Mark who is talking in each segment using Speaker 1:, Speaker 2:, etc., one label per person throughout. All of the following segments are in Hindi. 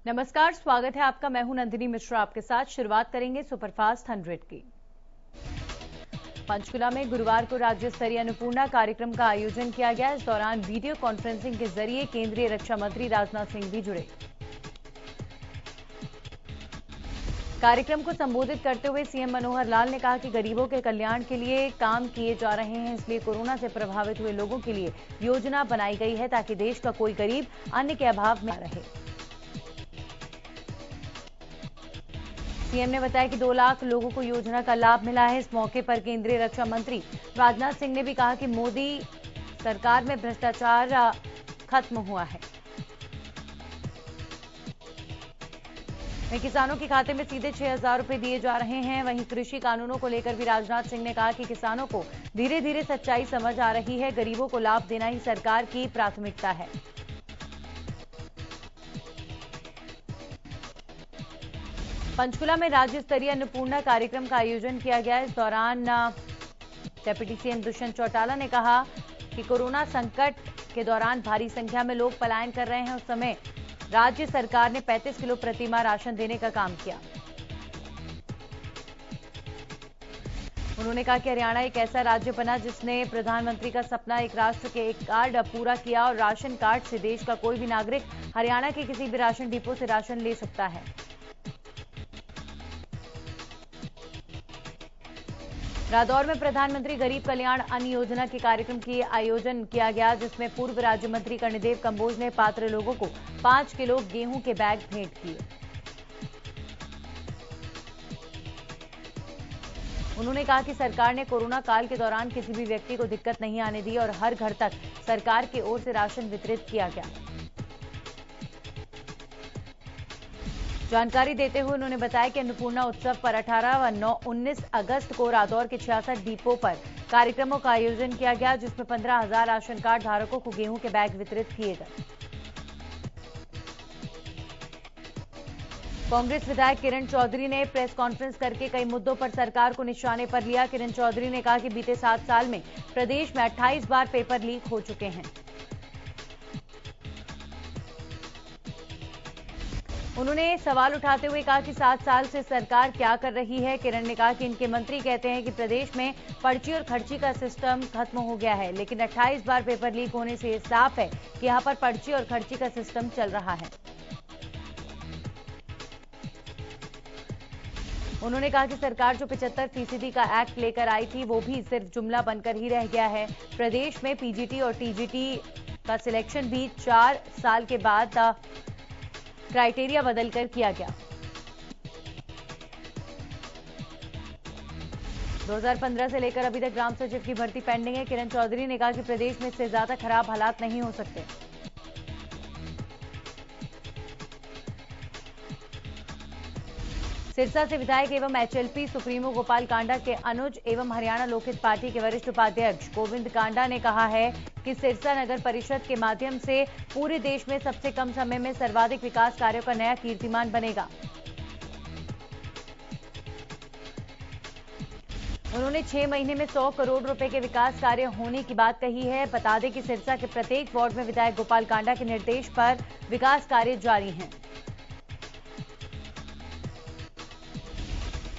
Speaker 1: नमस्कार, स्वागत है आपका। मैं हूं नंदिनी मिश्रा, आपके साथ शुरुआत करेंगे सुपरफास्ट 100 की। पंचकुला में गुरुवार को राज्य स्तरीय अन्नपूर्णा कार्यक्रम का आयोजन किया गया। इस दौरान वीडियो कॉन्फ्रेंसिंग के जरिए केंद्रीय रक्षा मंत्री राजनाथ सिंह भी जुड़े। कार्यक्रम को संबोधित करते हुए सीएम मनोहर लाल ने कहा कि गरीबों के कल्याण के लिए काम किए जा रहे हैं, इसलिए कोरोना से प्रभावित हुए लोगों के लिए योजना बनाई गई है ताकि देश का कोई गरीब अन्न के अभाव में न रहे। सीएम ने बताया कि 2 लाख लोगों को योजना का लाभ मिला है। इस मौके पर केंद्रीय रक्षा मंत्री राजनाथ सिंह ने भी कहा कि मोदी सरकार में भ्रष्टाचार खत्म हुआ है। किसानों के खाते में सीधे 6,000 रुपए दिए जा रहे हैं। वहीं कृषि कानूनों को लेकर भी राजनाथ सिंह ने कहा कि किसानों को धीरे धीरे सच्चाई समझ आ रही है। गरीबों को लाभ देना ही सरकार की प्राथमिकता है। पंचकुला में राज्य स्तरीय अन्नपूर्णा कार्यक्रम का आयोजन किया गया। इस दौरान डिप्टी सीएम दुष्यंत चौटाला ने कहा कि कोरोना संकट के दौरान भारी संख्या में लोग पलायन कर रहे हैं। उस समय राज्य सरकार ने 35 किलो प्रतिमाह राशन देने का काम किया। उन्होंने कहा कि हरियाणा एक ऐसा राज्य बना जिसने प्रधानमंत्री का सपना एक राष्ट्र के एक कार्ड पूरा किया और राशन कार्ड से देश का कोई भी नागरिक हरियाणा के किसी भी राशन डिपो से राशन ले सकता है। रादौर में प्रधानमंत्री गरीब कल्याण अन्न योजना के कार्यक्रम की आयोजन किया गया, जिसमें पूर्व राज्य मंत्री कर्णदेव कंबोज ने पात्र लोगों को 5 किलो गेहूं के बैग भेंट किए। उन्होंने कहा कि सरकार ने कोरोना काल के दौरान किसी भी व्यक्ति को दिक्कत नहीं आने दी और हर घर तक सरकार की ओर से राशन वितरित किया गया। जानकारी देते हुए उन्होंने बताया कि अन्नपूर्णा उत्सव पर 18 व 19 अगस्त को रादौर के 66 डिपो पर कार्यक्रमों का आयोजन किया गया, जिसमें 15,000 राशन कार्ड धारकों को गेहूं के बैग वितरित किए गए। कांग्रेस विधायक किरण चौधरी ने प्रेस कॉन्फ्रेंस करके कई मुद्दों पर सरकार को निशाने पर लिया। किरण चौधरी ने कहा कि बीते 7 साल में प्रदेश में 28 बार पेपर लीक हो चुके हैं। उन्होंने सवाल उठाते हुए कहा कि 7 साल से सरकार क्या कर रही है। किरण ने कहा कि इनके मंत्री कहते हैं कि प्रदेश में पर्ची और खर्ची का सिस्टम खत्म हो गया है, लेकिन 28 बार पेपर लीक होने से साफ है कि यहां पर पर्ची और खर्ची का सिस्टम चल रहा है। उन्होंने कहा कि सरकार जो 75% का एक्ट लेकर आई थी वो भी सिर्फ जुमला बनकर ही रह गया है। प्रदेश में पीजीटी और टीजीटी का सिलेक्शन भी 4 साल के बाद क्राइटेरिया बदलकर किया गया। 2015 से लेकर अभी तक ग्राम सचिव की भर्ती पेंडिंग है। किरण चौधरी ने कहा कि प्रदेश में इससे ज्यादा खराब हालात नहीं हो सकते। सिरसा से विधायक एवं एचएलपी सुप्रीमो गोपाल कांडा के अनुज एवं हरियाणा लोकहित पार्टी के वरिष्ठ उपाध्यक्ष गोविंद कांडा ने कहा है कि सिरसा नगर परिषद के माध्यम से पूरे देश में सबसे कम समय में सर्वाधिक विकास कार्यों का नया कीर्तिमान बनेगा। उन्होंने 6 महीने में 100 करोड़ रुपए के विकास कार्य होने की बात कही है। बता दें कि सिरसा के प्रत्येक वार्ड में विधायक गोपाल कांडा के निर्देश पर विकास कार्य जारी हैं।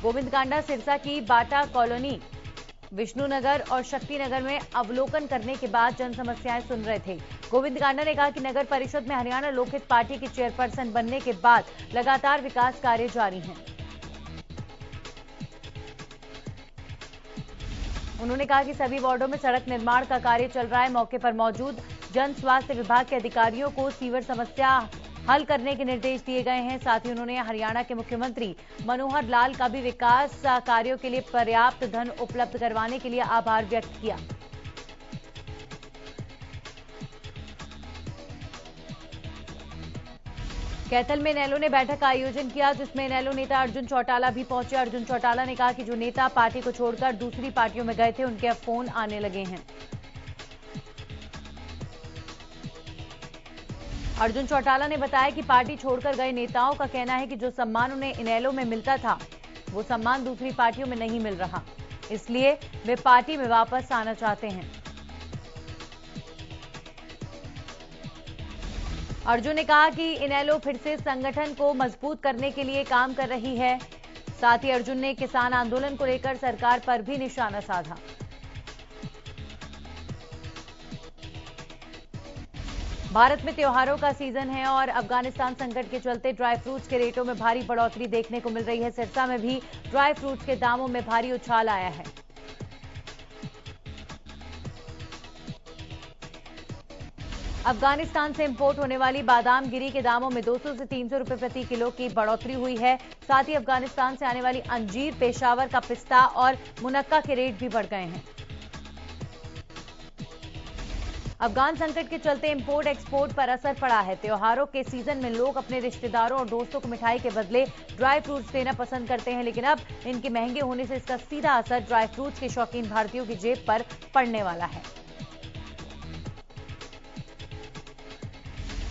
Speaker 1: गोविंद कांडा सिरसा की बाटा कॉलोनी, विष्णुनगर और शक्तिनगर में अवलोकन करने के बाद जन समस्याएं सुन रहे थे। गोविंद कांडा ने कहा कि नगर परिषद में हरियाणा लोकहित पार्टी की चेयरपर्सन बनने के बाद लगातार विकास कार्य जारी हैं। उन्होंने कहा कि सभी वार्डों में सड़क निर्माण का कार्य चल रहा है। मौके पर मौजूद जन स्वास्थ्य विभाग के अधिकारियों को सीवर समस्या हल करने के निर्देश दिए गए हैं। साथ ही उन्होंने हरियाणा के मुख्यमंत्री मनोहर लाल का भी विकास कार्यों के लिए पर्याप्त धन उपलब्ध करवाने के लिए आभार व्यक्त किया। कैथल में इनेलो ने बैठक का आयोजन किया, जिसमें इनेलो नेता अर्जुन चौटाला भी पहुंचे। अर्जुन चौटाला ने कहा कि जो नेता पार्टी को छोड़कर दूसरी पार्टियों में गए थे उनके अब फोन आने लगे हैं। अर्जुन चौटाला ने बताया कि पार्टी छोड़कर गए नेताओं का कहना है कि जो सम्मान उन्हें इनेलो में मिलता था वो सम्मान दूसरी पार्टियों में नहीं मिल रहा, इसलिए वे पार्टी में वापस आना चाहते हैं। अर्जुन ने कहा कि इनेलो फिर से संगठन को मजबूत करने के लिए काम कर रही है। साथ ही अर्जुन ने किसान आंदोलन को लेकर सरकार पर भी निशाना साधा। भारत में त्योहारों का सीजन है और अफगानिस्तान संकट के चलते ड्राई फ्रूट्स के रेटों में भारी बढ़ोतरी देखने को मिल रही है। सिरसा में भी ड्राई फ्रूट्स के दामों में भारी उछाल आया है। अफगानिस्तान से इंपोर्ट होने वाली बादाम गिरी के दामों में 200 से 300 रुपए प्रति किलो की बढ़ोतरी हुई है। साथ ही अफगानिस्तान से आने वाली अंजीर, पेशावर का पिस्ता और मुनक्का के रेट भी बढ़ गए हैं। अफगान संकट के चलते इंपोर्ट एक्सपोर्ट पर असर पड़ा है। त्योहारों के सीजन में लोग अपने रिश्तेदारों और दोस्तों को मिठाई के बदले ड्राई फ्रूट्स देना पसंद करते हैं, लेकिन अब इनके महंगे होने से इसका सीधा असर ड्राई फ्रूट्स के शौकीन भारतीयों की जेब पर पड़ने वाला है।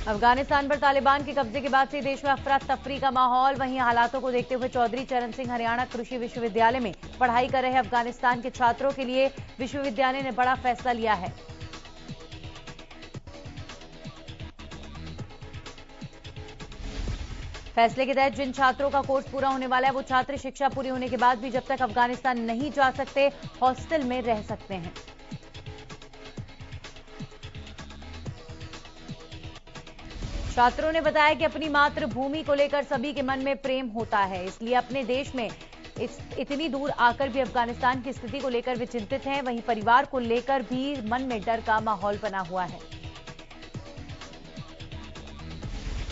Speaker 1: अफगानिस्तान पर तालिबान के कब्जे के बाद से देश में अफरा तफरी का माहौल। वहीं हालातों को देखते हुए चौधरी चरण सिंह हरियाणा कृषि विश्वविद्यालय में पढ़ाई कर रहे अफगानिस्तान के छात्रों के लिए विश्वविद्यालय ने बड़ा फैसला लिया है। फैसले के तहत जिन छात्रों का कोर्स पूरा होने वाला है वो छात्र शिक्षा पूरी होने के बाद भी जब तक अफगानिस्तान नहीं जा सकते हॉस्टल में रह सकते हैं। छात्रों ने बताया कि अपनी मातृभूमि को लेकर सभी के मन में प्रेम होता है, इसलिए अपने देश में इतनी दूर आकर भी अफगानिस्तान की स्थिति को लेकर वे चिंतित हैं। वहीं परिवार को लेकर भी मन में डर का माहौल बना हुआ है।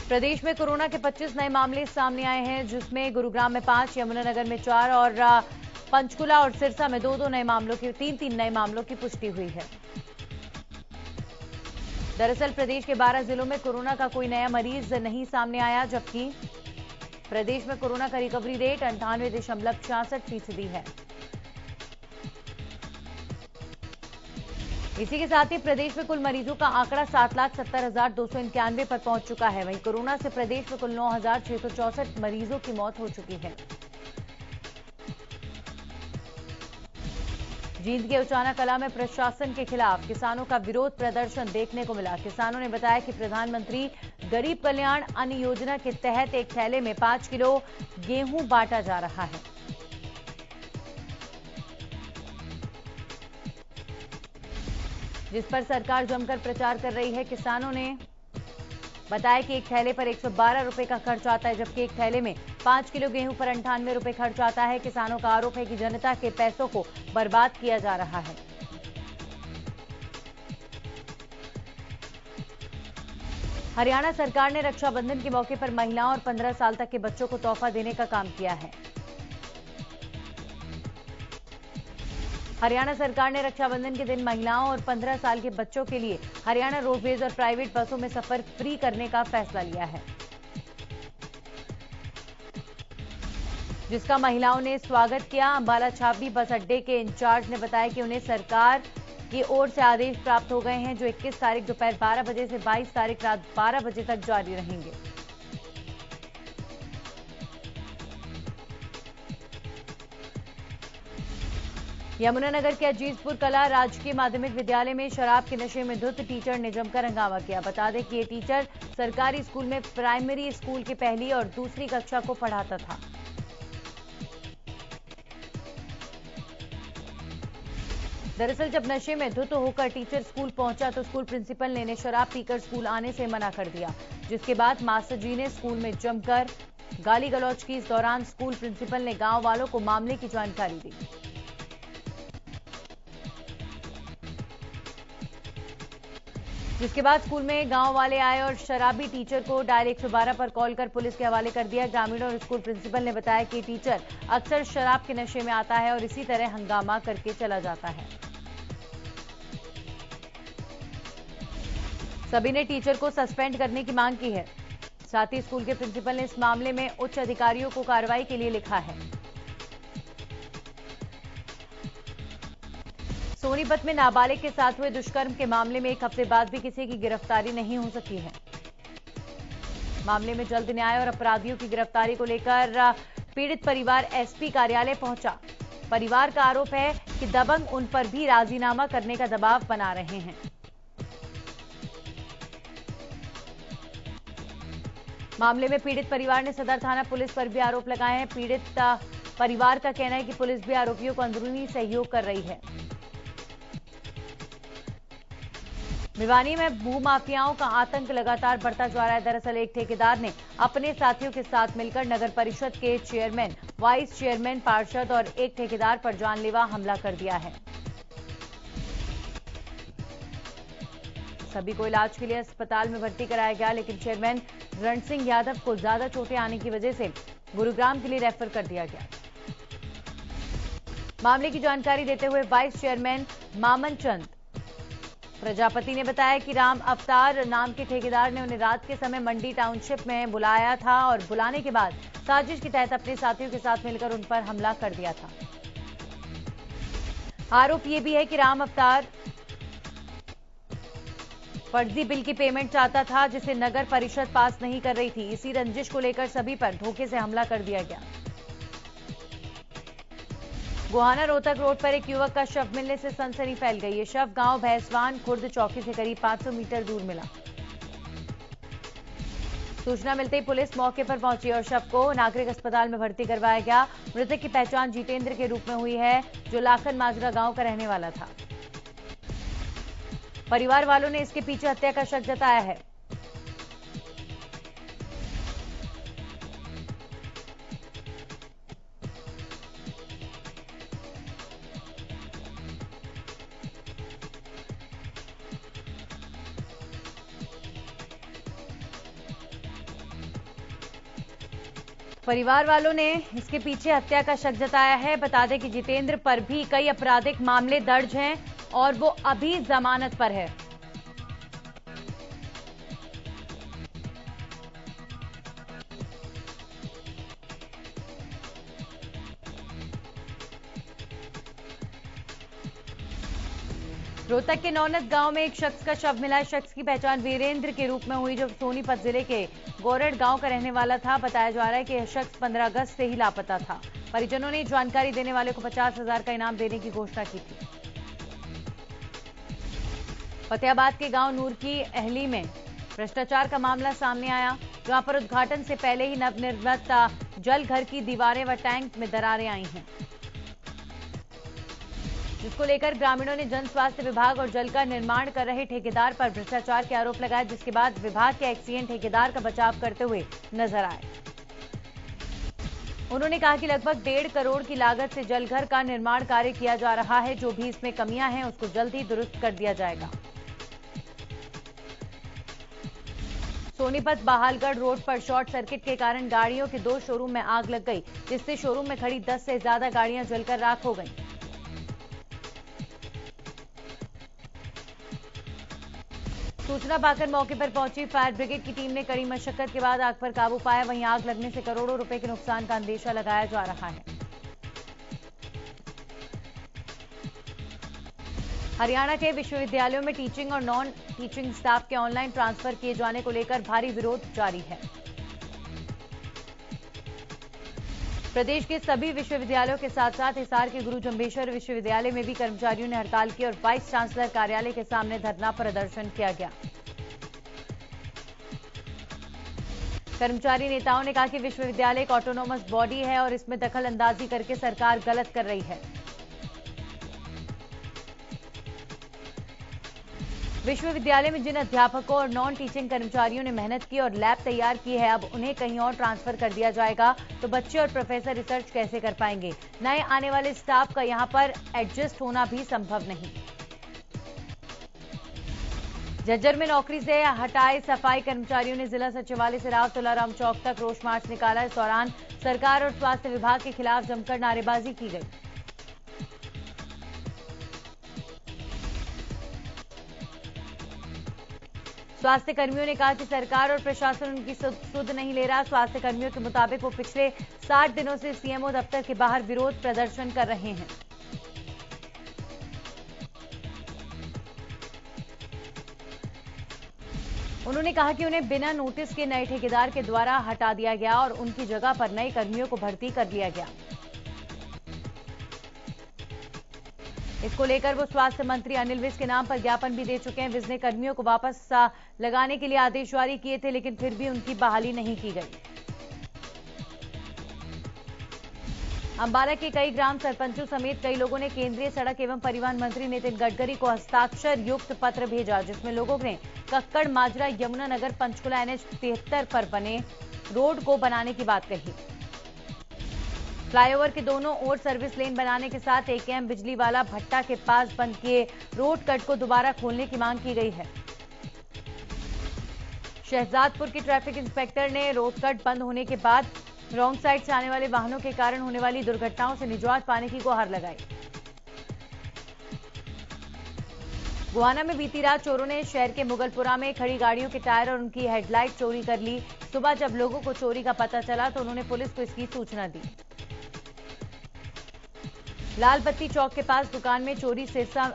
Speaker 1: प्रदेश में कोरोना के 25 नए मामले सामने आए हैं, जिसमें गुरुग्राम में 5, यमुनानगर में 4 और पंचकुला और सिरसा में 2-2 नए मामलों की 3-3 नए मामलों की पुष्टि हुई है। दरअसल प्रदेश के 12 जिलों में कोरोना का कोई नया मरीज नहीं सामने आया, जबकि प्रदेश में कोरोना का रिकवरी रेट 98.66% है। इसी के साथ ही प्रदेश में कुल मरीजों का आंकड़ा 7,70,291 पर पहुंच चुका है। वहीं कोरोना से प्रदेश में कुल 9,664 मरीजों की मौत हो चुकी है। जींद के उचाना कला में प्रशासन के खिलाफ किसानों का विरोध प्रदर्शन देखने को मिला। किसानों ने बताया कि प्रधानमंत्री गरीब कल्याण अन्न योजना के तहत एक थैले में 5 किलो गेहूं बांटा जा रहा है। जिस पर सरकार जमकर प्रचार कर रही है। किसानों ने बताया कि एक थैले पर 112 रुपए का खर्च आता है, जबकि एक थैले में 5 किलो गेहूं पर 98 रुपए खर्च आता है। किसानों का आरोप है कि जनता के पैसों को बर्बाद किया जा रहा है। हरियाणा सरकार ने रक्षाबंधन के मौके पर महिलाओं और 15 साल तक के बच्चों को तोहफा देने का काम किया है। हरियाणा सरकार ने रक्षाबंधन के दिन महिलाओं और 15 साल के बच्चों के लिए हरियाणा रोडवेज और प्राइवेट बसों में सफर फ्री करने का फैसला लिया है, जिसका महिलाओं ने स्वागत किया। अंबाला छावनी बस अड्डे के इंचार्ज ने बताया कि उन्हें सरकार की ओर से आदेश प्राप्त हो गए हैं, जो 21 तारीख दोपहर 12 बजे से 22 तारीख रात 12 बजे तक जारी रहेंगे। यमुनानगर के अजीजपुर कला राजकीय माध्यमिक विद्यालय में शराब के नशे में धुत टीचर ने जमकर हंगामा किया। बता दें कि ये टीचर सरकारी स्कूल में प्राइमरी स्कूल की पहली और दूसरी कक्षा को पढ़ाता था। दरअसल जब नशे में धुत होकर टीचर स्कूल पहुंचा तो स्कूल प्रिंसिपल ने शराब पीकर स्कूल आने से मना कर दिया, जिसके बाद मास्टर जी ने स्कूल में जमकर गाली गलौज की। इस दौरान स्कूल प्रिंसिपल ने गांव वालों को मामले की जानकारी दी। जिसके बाद स्कूल में गांव वाले आए और शराबी टीचर को डायल 112 पर कॉल कर पुलिस के हवाले कर दिया। ग्रामीणों और स्कूल प्रिंसिपल ने बताया कि टीचर अक्सर शराब के नशे में आता है और इसी तरह हंगामा करके चला जाता है। सभी ने टीचर को सस्पेंड करने की मांग की है। साथ ही स्कूल के प्रिंसिपल ने इस मामले में उच्च अधिकारियों को कार्रवाई के लिए लिखा है। सोनीपत में नाबालिग के साथ हुए दुष्कर्म के मामले में 1 हफ्ते बाद भी किसी की गिरफ्तारी नहीं हो सकी है। मामले में जल्द न्याय और अपराधियों की गिरफ्तारी को लेकर पीड़ित परिवार एसपी कार्यालय पहुंचा। परिवार का आरोप है कि दबंग उन पर भी राजीनामा करने का दबाव बना रहे हैं। मामले में पीड़ित परिवार ने सदर थाना पुलिस पर भी आरोप लगाए हैं। पीड़ित परिवार का कहना है कि पुलिस भी आरोपियों को अंदरूनी सहयोग कर रही है। भिवानी में भूमाफियाओं का आतंक लगातार बढ़ता जा रहा है। दरअसल एक ठेकेदार ने अपने साथियों के साथ मिलकर नगर परिषद के चेयरमैन, वाइस चेयरमैन, पार्षद और एक ठेकेदार पर जानलेवा हमला कर दिया है। सभी को इलाज के लिए अस्पताल में भर्ती कराया गया, लेकिन चेयरमैन रण सिंह यादव को ज्यादा चोटें आने की वजह से गुरुग्राम के लिए रेफर कर दिया गया। मामले की जानकारी देते हुए वाइस चेयरमैन मामन चंद प्रजापति ने बताया कि राम अवतार नाम के ठेकेदार ने उन्हें रात के समय मंडी टाउनशिप में बुलाया था और बुलाने के बाद साजिश के तहत अपने साथियों के साथ मिलकर उन पर हमला कर दिया था। आरोप यह भी है कि राम अवतार फर्जी बिल की पेमेंट चाहता था, जिसे नगर परिषद पास नहीं कर रही थी। इसी रंजिश को लेकर सभी पर धोखे से हमला कर दिया गया। गोहाना रोहतक रोड पर एक युवक का शव मिलने से सनसनी फैल गई। ये शव गांव भैंसवान खुर्द चौकी से करीब 500 मीटर दूर मिला। सूचना मिलते ही पुलिस मौके पर पहुंची और शव को नागरिक अस्पताल में भर्ती करवाया गया। मृतक की पहचान जितेंद्र के रूप में हुई है, जो लाखन माजरा गांव का रहने वाला था। परिवार वालों ने इसके पीछे हत्या का शक जताया है। परिवार वालों ने इसके पीछे हत्या का शक जताया है। बता दें कि जितेंद्र पर भी कई आपराधिक मामले दर्ज हैं और वो अभी जमानत पर है। रोहतक के नौनत गांव में एक शख्स का शव मिला। शख्स की पहचान वीरेंद्र के रूप में हुई, जो सोनीपत जिले के गोरड़ गांव का रहने वाला था। बताया जा रहा है कि यह शख्स 15 अगस्त से ही लापता था। परिजनों ने जानकारी देने वाले को 50,000 का इनाम देने की घोषणा की थी। फतेहाबाद के गांव नूर की अहली में भ्रष्टाचार का मामला सामने आया, जहां पर उद्घाटन से पहले ही नवनिर्मित जल घर की दीवारें व टैंक में दरारें आई हैं, जिसको लेकर ग्रामीणों ने जन स्वास्थ्य विभाग और जल का निर्माण कर रहे ठेकेदार पर भ्रष्टाचार के आरोप लगाए, जिसके बाद विभाग के एक्सीएन ठेकेदार का बचाव करते हुए नजर आए। उन्होंने कहा कि लगभग 1.5 करोड़ की लागत से जलघर का निर्माण कार्य किया जा रहा है। जो भी इसमें कमियां हैं उसको जल्द ही दुरुस्त कर दिया जाएगा। सोनीपत बहालगढ़ रोड पर शॉर्ट सर्किट के कारण गाड़ियों के 2 शोरूम में आग लग गई, जिससे शोरूम में खड़ी 10 से ज्यादा गाड़ियां जलकर राख हो गईं। सूचना पाकर मौके पर पहुंची फायर ब्रिगेड की टीम ने कड़ी मशक्कत के बाद आग पर काबू पाया। वहीं आग लगने से करोड़ों रुपए के नुकसान का अंदेशा लगाया जा रहा है। हरियाणा के विश्वविद्यालयों में टीचिंग और नॉन टीचिंग स्टाफ के ऑनलाइन ट्रांसफर किए जाने को लेकर भारी विरोध जारी है। प्रदेश के सभी विश्वविद्यालयों के साथ साथ हिसार के गुरु जंबेश्वर विश्वविद्यालय में भी कर्मचारियों ने हड़ताल की और वाइस चांसलर कार्यालय के सामने धरना प्रदर्शन किया गया। कर्मचारी नेताओं ने कहा कि विश्वविद्यालय एक ऑटोनोमस बॉडी है और इसमें दखल अंदाजी करके सरकार गलत कर रही है। विश्वविद्यालय में जिन अध्यापकों और नॉन टीचिंग कर्मचारियों ने मेहनत की और लैब तैयार की है, अब उन्हें कहीं और ट्रांसफर कर दिया जाएगा तो बच्चे और प्रोफेसर रिसर्च कैसे कर पाएंगे। नए आने वाले स्टाफ का यहां पर एडजस्ट होना भी संभव नहीं। झज्जर में नौकरी से हटाए सफाई कर्मचारियों ने जिला सचिवालय से राव तुलाराम चौक तक रोष मार्च निकाला। इस दौरान सरकार और स्वास्थ्य विभाग के खिलाफ जमकर नारेबाजी की गई। स्वास्थ्य कर्मियों ने कहा कि सरकार और प्रशासन उनकी सुध नहीं ले रहा। स्वास्थ्य कर्मियों के मुताबिक वो पिछले 60 दिनों से सीएमओ दफ्तर के बाहर विरोध प्रदर्शन कर रहे हैं। उन्होंने कहा कि उन्हें बिना नोटिस के नए ठेकेदार के द्वारा हटा दिया गया और उनकी जगह पर नए कर्मियों को भर्ती कर लिया गया। इसको लेकर वो स्वास्थ्य मंत्री अनिल विज के नाम पर ज्ञापन भी दे चुके हैं। विज ने कर्मियों को वापस लगाने के लिए आदेश जारी किए थे, लेकिन फिर भी उनकी बहाली नहीं की गई। अंबाला के कई ग्राम सरपंचों समेत कई लोगों ने केंद्रीय सड़क एवं परिवहन मंत्री नितिन गडकरी को हस्ताक्षर युक्त पत्र भेजा, जिसमें लोगों ने कक्कड़ माजरा यमुनानगर पंचकुला NH 73 पर बने रोड को बनाने की बात कही। फ्लाईओवर के दोनों ओर सर्विस लेन बनाने के साथ AKM बिजली वाला भट्टा के पास बंद किए रोड कट को दोबारा खोलने की मांग की गई है। शहजादपुर के ट्रैफिक इंस्पेक्टर ने रोड कट बंद होने के बाद रॉन्ग साइड से आने वाले वाहनों के कारण होने वाली दुर्घटनाओं से निजात पाने की गुहार लगाई। गोहाना में बीती रात चोरों ने शहर के मुगलपुरा में खड़ी गाड़ियों के टायर और उनकी हेडलाइट चोरी कर ली। सुबह जब लोगों को चोरी का पता चला तो उन्होंने पुलिस को इसकी सूचना दी। लाल बत्ती चौक के पास दुकान में चोरी सिरसा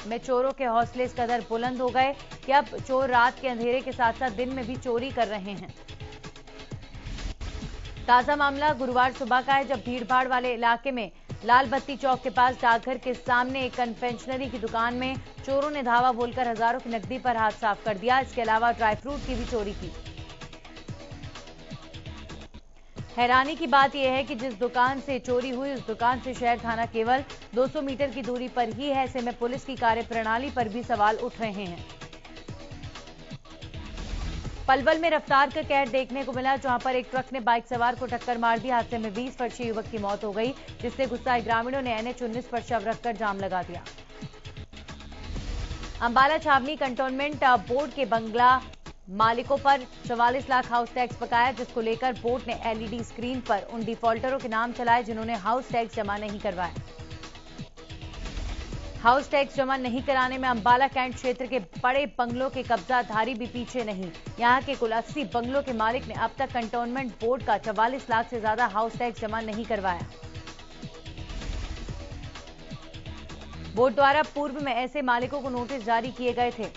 Speaker 1: में चोरों के हौसले इस कदर बुलंद हो गए कि अब चोर रात के अंधेरे के साथ साथ दिन में भी चोरी कर रहे हैं। ताजा मामला गुरुवार सुबह का है, जब भीड़भाड़ वाले इलाके में लाल बत्ती चौक के पास डाकघर के सामने एक कन्फेक्शनरी की दुकान में चोरों ने धावा बोलकर हजारों की नकदी पर हाथ साफ कर दिया। इसके अलावा ड्राई फ्रूट की भी चोरी की। हैरानी की बात यह है कि जिस दुकान से चोरी हुई उस दुकान से शहर थाना केवल 200 मीटर की दूरी पर ही है। ऐसे में पुलिस की कार्यप्रणाली पर भी सवाल उठ रहे हैं। पलवल में रफ्तार का कहर देखने को मिला, जहां पर एक ट्रक ने बाइक सवार को टक्कर मार दी। हादसे में 20 वर्षीय युवक की मौत हो गई, जिससे गुस्साए ग्रामीणों ने NH 19 पर शव रखकर जाम लगा दिया। अंबाला छावनी कंटोनमेंट बोर्ड के बंगला मालिकों पर 44 लाख हाउस टैक्स बकाया, जिसको लेकर बोर्ड ने LED स्क्रीन पर उन डिफॉल्टरों के नाम चलाए जिन्होंने हाउस टैक्स जमा नहीं करवाया। हाउस टैक्स जमा नहीं कराने में अंबाला कैंट क्षेत्र के बड़े बंगलों के कब्जाधारी भी पीछे नहीं। यहां के कुल 80 बंगलों के मालिक ने अब तक कंटोनमेंट बोर्ड का 44 लाख से ज्यादा हाउस टैक्स जमा नहीं करवाया। बोर्ड द्वारा पूर्व में ऐसे मालिकों को नोटिस जारी किए गए थे।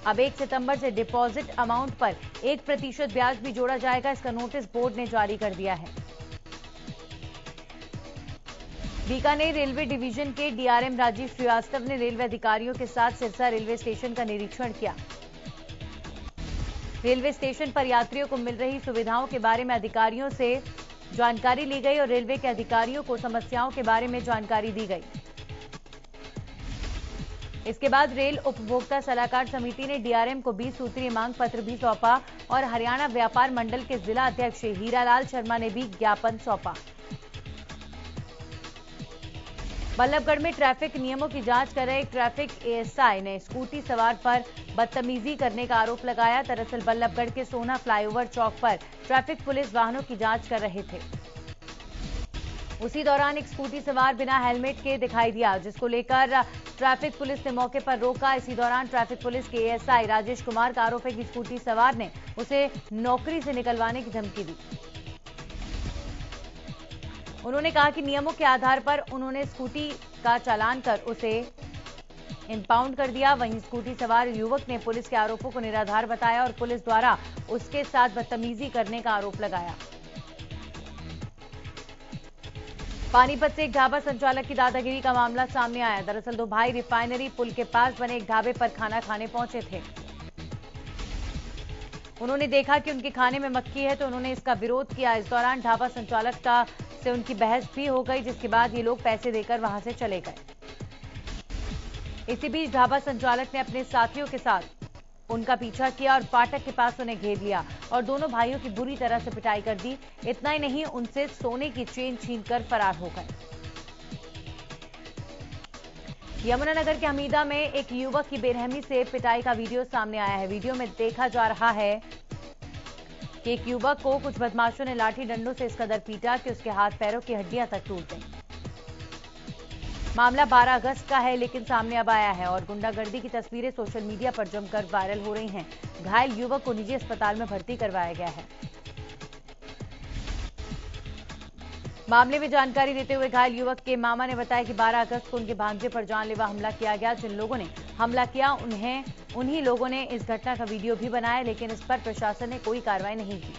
Speaker 1: अब 1 सितंबर से डिपॉजिट अमाउंट पर 1% ब्याज भी जोड़ा जाएगा। इसका नोटिस बोर्ड ने जारी कर दिया है। बीकानेर रेलवे डिवीजन के DRM राजीव श्रीवास्तव ने रेलवे अधिकारियों के साथ सिरसा रेलवे स्टेशन का निरीक्षण किया। रेलवे स्टेशन पर यात्रियों को मिल रही सुविधाओं के बारे में अधिकारियों से जानकारी ली गई और रेलवे के अधिकारियों को समस्याओं के बारे में जानकारी दी गई। इसके बाद रेल उपभोक्ता सलाहकार समिति ने DRM को 20 सूत्रीय मांग पत्र भी सौंपा और हरियाणा व्यापार मंडल के जिला अध्यक्ष हीरालाल शर्मा ने भी ज्ञापन सौंपा। बल्लभगढ़ में ट्रैफिक नियमों की जांच कर रहे एक ट्रैफिक ASI ने स्कूटी सवार पर बदतमीजी करने का आरोप लगाया। दरअसल बल्लभगढ़ के सोना फ्लाईओवर चौक पर ट्रैफिक पुलिस वाहनों की जांच कर रहे थे। उसी दौरान एक स्कूटी सवार बिना हेलमेट के दिखाई दिया, जिसको लेकर ट्रैफिक पुलिस ने मौके पर रोका। इसी दौरान ट्रैफिक पुलिस के ASI राजेश कुमार का आरोप है कि स्कूटी सवार ने उसे नौकरी से निकलवाने की धमकी दी। उन्होंने कहा कि नियमों के आधार पर उन्होंने स्कूटी का चालान कर उसे इंपाउंड कर दिया। वहीं स्कूटी सवार युवक ने पुलिस के आरोपों को निराधार बताया और पुलिस द्वारा उसके साथ बदतमीजी करने का आरोप लगाया। पानीपत से एक ढाबा संचालक की दादागिरी का मामला सामने आया। दरअसल 2 भाई रिफाइनरी पुल के पास बने एक ढाबे पर खाना खाने पहुंचे थे। उन्होंने देखा कि उनके खाने में मक्खी है तो उन्होंने इसका विरोध किया। इस दौरान ढाबा संचालक से उनकी बहस भी हो गई, जिसके बाद ये लोग पैसे देकर वहां से चले गए। इसी बीच ढाबा संचालक ने अपने साथियों के साथ उनका पीछा किया और फाटक के पास उन्हें घेर लिया और दोनों भाइयों की बुरी तरह से पिटाई कर दी। इतना ही नहीं, उनसे सोने की चेन छीनकर फरार हो गए। यमुनानगर के हमीदा में एक युवक की बेरहमी से पिटाई का वीडियो सामने आया है। वीडियो में देखा जा रहा है कि एक युवक को कुछ बदमाशों ने लाठी डंडों से इस कदर पीटा कि उसके हाथ पैरों की हड्डियां तक टूट गईं। मामला 12 अगस्त का है, लेकिन सामने अब आया है और गुंडागर्दी की तस्वीरें सोशल मीडिया पर जमकर वायरल हो रही हैं। घायल युवक को निजी अस्पताल में भर्ती करवाया गया है। मामले में जानकारी देते हुए घायल युवक के मामा ने बताया कि 12 अगस्त को उनके भांजे पर जानलेवा हमला किया गया। जिन लोगों ने हमला किया उन्हीं लोगों ने इस घटना का वीडियो भी बनाया, लेकिन इस पर प्रशासन ने कोई कार्रवाई नहीं की।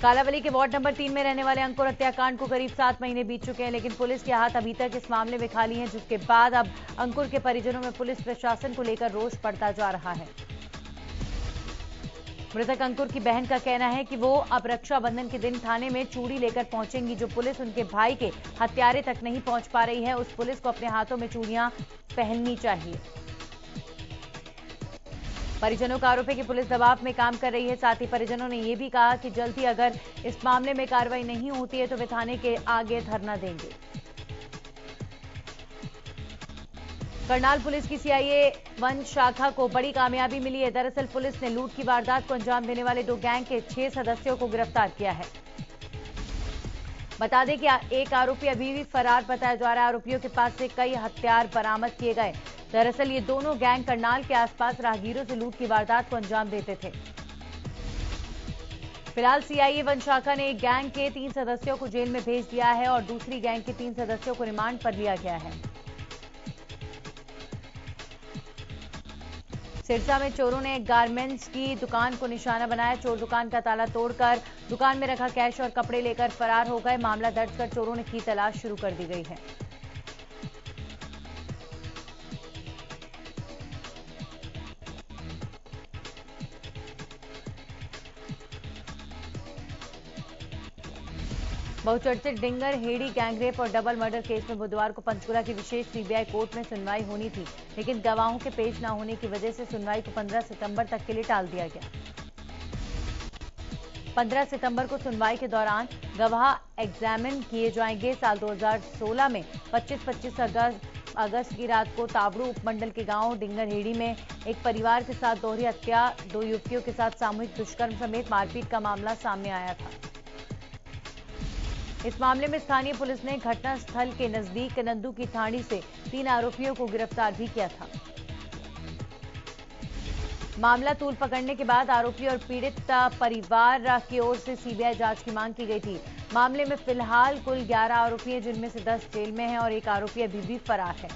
Speaker 1: कालावली के वार्ड नंबर 3 में रहने वाले अंकुर हत्याकांड को करीब 7 महीने बीत चुके हैं, लेकिन पुलिस के हाथ अभी तक इस मामले में खाली हैं, जिसके बाद अब अंकुर के परिजनों में पुलिस प्रशासन को लेकर रोष बढ़ता जा रहा है। मृतक अंकुर की बहन का कहना है कि वो अब रक्षाबंधन के दिन थाने में चूड़ी लेकर पहुंचेंगी। जो पुलिस उनके भाई के हत्यारे तक नहीं पहुंच पा रही है, उस पुलिस को अपने हाथों में चूड़ियां पहननी चाहिए। परिजनों का आरोप है कि पुलिस दबाव में काम कर रही है। साथ ही परिजनों ने यह भी कहा कि जल्द ही अगर इस मामले में कार्रवाई नहीं होती है तो वे थाने के आगे धरना देंगे। करनाल पुलिस की सीआईए वन शाखा को बड़ी कामयाबी मिली है। दरअसल पुलिस ने लूट की वारदात को अंजाम देने वाले 2 गैंग के 6 सदस्यों को गिरफ्तार किया है। बता दें कि एक आरोपी अभी भी फरार बताया जा रहा है। आरोपियों के पास से कई हथियार बरामद किए गए। दरअसल ये दोनों गैंग करनाल के आसपास राहगीरों से लूट की वारदात को अंजाम देते थे। फिलहाल सीआईए वन शाखा ने एक गैंग के 3 सदस्यों को जेल में भेज दिया है और दूसरी गैंग के 3 सदस्यों को रिमांड पर लिया गया है। सिरसा में चोरों ने एक गारमेंट्स की दुकान को निशाना बनाया। चोर दुकान का ताला तोड़कर दुकान में रखा कैश और कपड़े लेकर फरार हो गए। मामला दर्ज कर चोरों ने की तलाश शुरू कर दी गई है। बहुचर्चित डिंगर हेड़ी गैंगरेप और डबल मर्डर केस में बुधवार को पंचकुला की विशेष सीबीआई कोर्ट में सुनवाई होनी थी, लेकिन गवाहों के पेश न होने की वजह से सुनवाई को 15 सितंबर तक के लिए टाल दिया गया। 15 सितंबर को सुनवाई के दौरान गवाह एग्जामिन किए जाएंगे। साल 2016 में 25 अगस्त की रात को तावड़ू उपमंडल के गांव डिंगरहेड़ी में एक परिवार के साथ दोहरी हत्या, 2 युवतियों के साथ सामूहिक दुष्कर्म समेत मारपीट का मामला सामने आया था। इस मामले में स्थानीय पुलिस ने घटनास्थल के नजदीक नंदू की थानी से 3 आरोपियों को गिरफ्तार भी किया था। मामला तूल पकड़ने के बाद आरोपी और पीड़ित परिवार की ओर से सीबीआई जांच की मांग की गई थी। मामले में फिलहाल कुल 11 आरोपी हैं, जिनमें से 10 जेल में हैं और एक आरोपी अभी भी फरार है।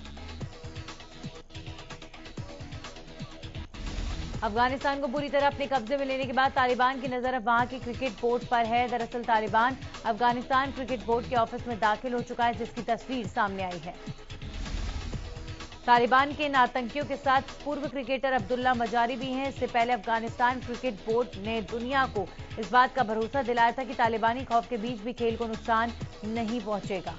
Speaker 1: अफगानिस्तान को पूरी तरह अपने कब्जे में लेने के बाद तालिबान की नजर अब वहां के क्रिकेट बोर्ड पर है। दरअसल तालिबान अफगानिस्तान क्रिकेट बोर्ड के ऑफिस में दाखिल हो चुका है, जिसकी तस्वीर सामने आई है। तालिबान के इन आतंकियों के साथ पूर्व क्रिकेटर अब्दुल्ला मजारी भी हैं। इससे पहले अफगानिस्तान क्रिकेट बोर्ड ने दुनिया को इस बात का भरोसा दिलाया था कि तालिबानी खौफ के बीच भी खेल को नुकसान नहीं पहुंचेगा।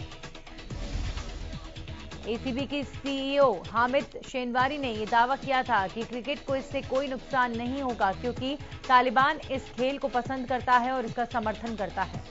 Speaker 1: एसीबी की सीईओ हामिद शेनवारी ने यह दावा किया था कि क्रिकेट को इससे कोई नुकसान नहीं होगा, क्योंकि तालिबान इस खेल को पसंद करता है और इसका समर्थन करता है।